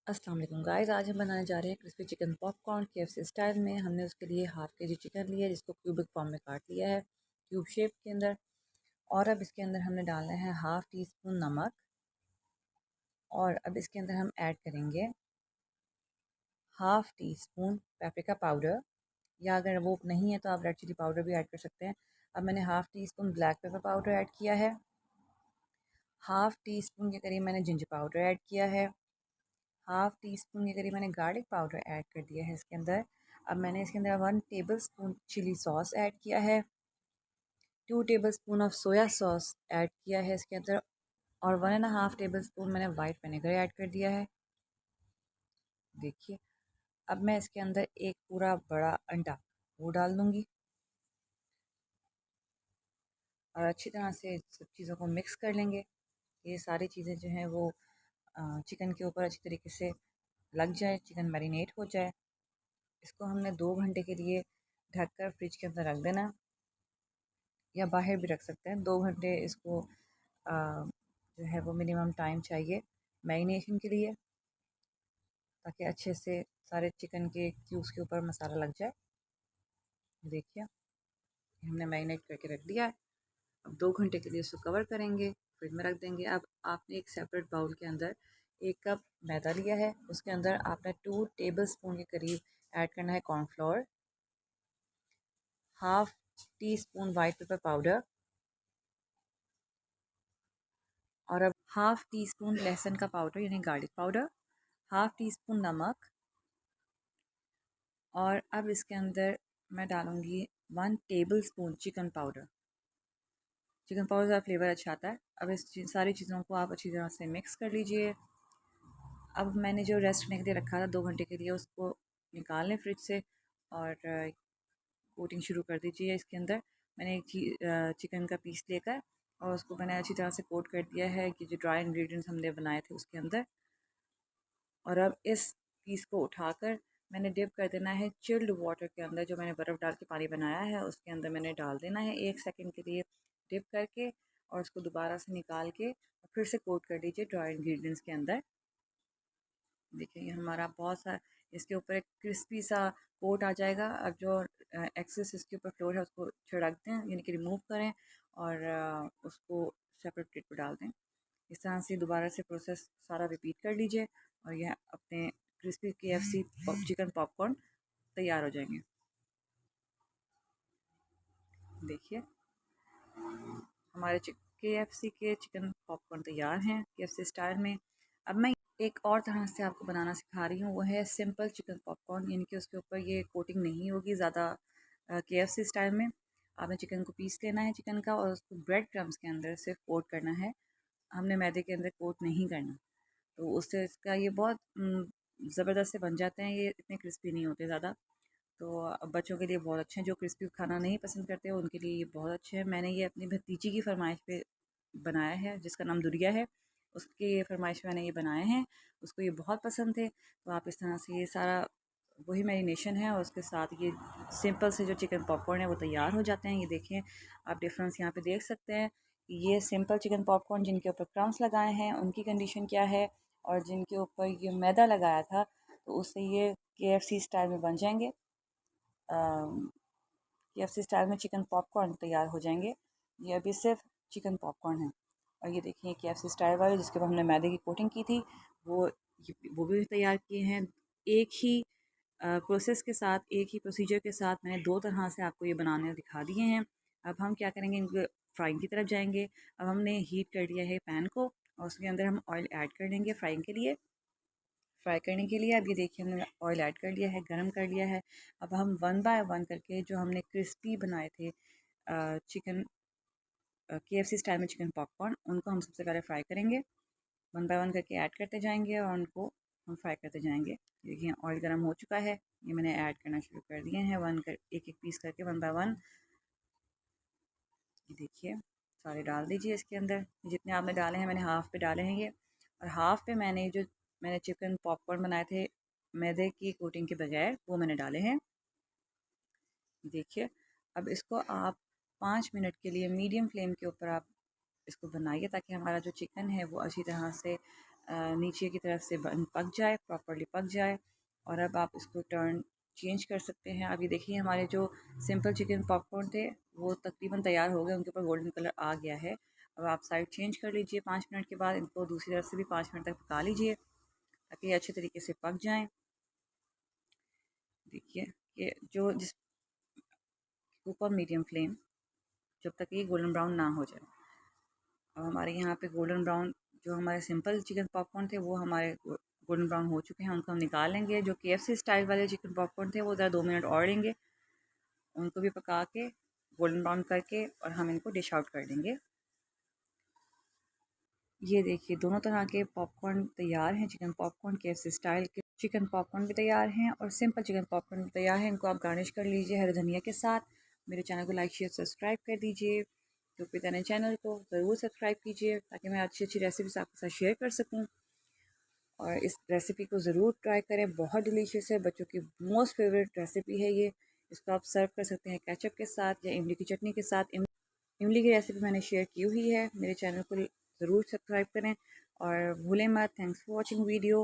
अस्सलाम वालेकुम गाइस। आज हम बनाने जा रहे हैं crispy chicken popcorn KFC style में। हमने उसके लिए हाफ़ केजी चिकन लिया है जिसको क्यूबिक फॉर्म में काट लिया है क्यूब शेप के अंदर। और अब इसके अंदर हमने डालना है हाफ़ टी स्पून नमक। और अब इसके अंदर हम ऐड करेंगे half tea spoon paprika powder, या अगर वो नहीं है तो आप रेड चिली पाउडर भी ऐड कर सकते हैं। अब मैंने half tea spoon black pepper powder add किया है। हाफ़ टी स्पून के करीब मैंने जिंजर पाउडर ऐड किया है। हाफ़ टी स्पून के करीब मैंने गार्लिक पाउडर ऐड कर दिया है इसके अंदर। अब मैंने इसके अंदर 1 tablespoon chilli sauce add किया है। 2 tablespoon of soya sauce add किया है इसके अंदर। और 1.5 टेबल स्पून मैंने वाइट विनेगर ऐड कर दिया है। देखिए, अब मैं इसके अंदर एक पूरा बड़ा अंडा वो डाल दूँगी और अच्छी तरह से सब चीज़ों को मिक्स कर लेंगे। ये सारी चीज़ें जो हैं वो चिकन के ऊपर अच्छी तरीके से लग जाए, चिकन मैरिनेट हो जाए। इसको हमने 2 घंटे के लिए ढककर फ्रिज के अंदर रख देना, या बाहर भी रख सकते हैं। 2 घंटे इसको जो है वो मिनिमम टाइम चाहिए मैरिनेशन के लिए, ताकि अच्छे से सारे चिकन के क्यूब्स के ऊपर मसाला लग जाए। देखिए, हमने मैरिनेट करके रख दिया है। अब 2 घंटे के लिए इसको कवर करेंगे, फ्रिज में रख देंगे। अब आपने एक सेपरेट बाउल के अंदर 1 कप मैदा लिया है, उसके अंदर आपने 2 टेबल स्पून के करीब ऐड करना है cornflour, half tea spoon white pepper powder, और अब हाफ़ टी स्पून लहसुन का पाउडर यानी garlic powder, half tea spoon नमक। और अब इसके अंदर मैं डालूँगी 1 table spoon chicken powder. Chicken powder का फ्लेवर अच्छा आता है। अब इस सारी चीज़ों को आप अच्छी तरह से मिक्स कर लीजिए। अब मैंने जो रेस्ट करने के लिए रखा था 2 घंटे के लिए, उसको निकाल लें फ्रिज से और कोटिंग शुरू कर दीजिए इसके अंदर। मैंने एक चिकन का पीस लेकर और उसको मैंने अच्छी तरह से कोट कर दिया है कि जो ड्राई इंग्रेडिएंट्स हमने बनाए थे उसके अंदर। और अब इस पीस को उठाकर मैंने डिप कर देना है चिल्ड वाटर के अंदर। जो मैंने बर्फ़ डाल के पानी बनाया है उसके अंदर मैंने डाल देना है 1 सेकंड के लिए डिप करके, और उसको दोबारा से निकाल के फिर से कोट कर दीजिए ड्राई इंग्रेडिएंट्स के अंदर। देखिए, ये हमारा बहुत सा इसके ऊपर एक क्रिस्पी सा कोट आ जाएगा। अब जो एक्सेस इसके ऊपर फ्लोर है उसको छिड़क दें, यानी कि रिमूव करें, और उसको सेपरेट प्लेट पर डाल दें। इस तरह से दोबारा से प्रोसेस सारा रिपीट कर लीजिए और यह अपने क्रिस्पी केएफसी चिकन पॉपकॉर्न तैयार हो जाएंगे। देखिए, हमारे केएफसी के चिकन पॉपकॉर्न तैयार हैं केएफसी स्टाइल में। अब मैं एक और तरह से आपको बनाना सिखा रही हूँ, वो है सिंपल चिकन पॉपकॉर्न, यानी कि उसके ऊपर ये कोटिंग नहीं होगी ज़्यादा। केएफसी स्टाइल में आपने चिकन को पीस लेना है चिकन का, और उसको ब्रेड क्रम्स के अंदर सिर्फ कोट करना है। हमने मैदे के अंदर कोट नहीं करना, तो उससे इसका ये बहुत ज़बरदस्त से बन जाते हैं। ये इतने क्रिस्पी नहीं होते ज़्यादा, तो बच्चों के लिए बहुत अच्छे हैं। जो क्रिस्पी खाना नहीं पसंद करते उनके लिए ये बहुत अच्छे हैं। मैंने ये अपनी भतीजी की फरमाइश पे बनाया है जिसका नाम दुरिया है। उसकी ये फरमाइश पे मैंने ये बनाए हैं, उसको ये बहुत पसंद थे। तो आप इस तरह से ये सारा वही मैरिनेशन है और उसके साथ ये सिंपल से जो चिकन पॉपकॉर्न है वो तैयार हो जाते हैं। ये देखें, आप डिफरेंस यहाँ पे देख सकते हैं। ये सिंपल चिकन पॉपकॉर्न जिनके ऊपर क्रम्स लगाए हैं उनकी कंडीशन क्या है, और जिनके ऊपर ये मैदा लगाया था तो उससे ये केएफसी स्टाइल में बन जाएंगे। केएफसी स्टाइल में चिकन पॉपकॉर्न तैयार हो जाएंगे। ये अभी सिर्फ चिकन पॉपकॉर्न है। और ये देखिए केएफसी स्टाइल वाले जिसके ऊपर हमने मैदे की कोटिंग की थी, वो वो भी तैयार किए हैं। एक ही प्रोसेस के साथ, एक ही प्रोसीजर के साथ मैंने 2 तरह से आपको ये बनाने दिखा दिए हैं। अब हम क्या करेंगे, इनको फ्राइंग की तरफ जाएंगे। अब हमने हीट कर दिया है पैन को और उसके अंदर हम ऑयल ऐड कर देंगे फ्राइंग के लिए। फ्राई करने के लिए अब ये देखिए हमने ऑयल ऐड कर लिया है, गरम कर लिया है। अब हम 1 बाय 1 करके जो हमने क्रिस्पी बनाए थे चिकन केएफसी स्टाइल में चिकन पॉपकॉर्न, उनको हम सबसे पहले फ्राई करेंगे। 1 बाय 1 करके ऐड करते जाएंगे और उनको हम फ्राई करते जाएंगे। देखिए ऑयल गर्म हो चुका है, ये मैंने ऐड करना शुरू कर दिए हैं एक एक पीस करके 1 बाय 1। ये देखिए सारे डाल दीजिए इसके अंदर। जितने आपने डाले हैं मैंने हाफ़ पे डाले हैं ये, और हाफ़ पे मैंने चिकन पॉपकॉर्न बनाए थे मैदे की कोटिंग के बगैर, वो मैंने डाले हैं। देखिए, अब इसको आप 5 मिनट के लिए मीडियम फ्लेम के ऊपर आप इसको बनाइए, ताकि हमारा जो चिकन है वो अच्छी तरह से नीचे की तरफ से पक जाए, प्रॉपरली पक जाए। और अब आप इसको टर्न चेंज कर सकते हैं। अब ये देखिए हमारे जो सिंपल चिकन पॉपकॉर्न थे वो तकरीबन तैयार हो गए, उनके ऊपर गोल्डन कलर आ गया है। अब आप साइड चेंज कर लीजिए 5 मिनट के बाद, इनको दूसरी तरफ से भी 5 मिनट तक पका लीजिए ताकि ये अच्छे तरीके से पक जाएँ। देखिए कि जो जिस ऊपर मीडियम फ्लेम जब तक ये गोल्डन ब्राउन ना हो जाए। अब हमारे यहाँ पे गोल्डन ब्राउन जो हमारे सिंपल चिकन पॉपकॉर्न थे वो हमारे गोल्डन ब्राउन हो चुके हैं, उनको हम निकाल लेंगे। जो KFC स्टाइल वाले चिकन पॉपकॉर्न थे वो ज़रा 2 मिनट और लेंगे, उनको भी पका के गोल्डन ब्राउन करके और हम इनको डिश आउट कर देंगे। ये देखिए दोनों तरह के पॉपकॉर्न तैयार हैं। चिकन पॉपकॉर्न KFC स्टाइल के चिकन पॉपकॉर्न भी तैयार हैं और सिंपल चिकन पॉपकॉर्न भी तैयार हैं। इनको आप गार्निश कर लीजिए हरे धनिया के साथ। मेरे चैनल को लाइक शेयर सब्सक्राइब कर दीजिए। तो पिताने चैनल को ज़रूर सब्सक्राइब कीजिए ताकि मैं अच्छी अच्छी रेसिपीज आपके साथ शेयर कर सकूँ। और इस रेसिपी को ज़रूर ट्राई करें, बहुत डिलीशियस है, बच्चों की मोस्ट फेवरेट रेसिपी है ये। इसको आप सर्व कर सकते हैं केचप के साथ या इमली की चटनी के साथ। इमली की रेसिपी मैंने शेयर की हुई है। मेरे चैनल को ज़रूर सब्सक्राइब करें और भूलें मत। Thanks for watching video.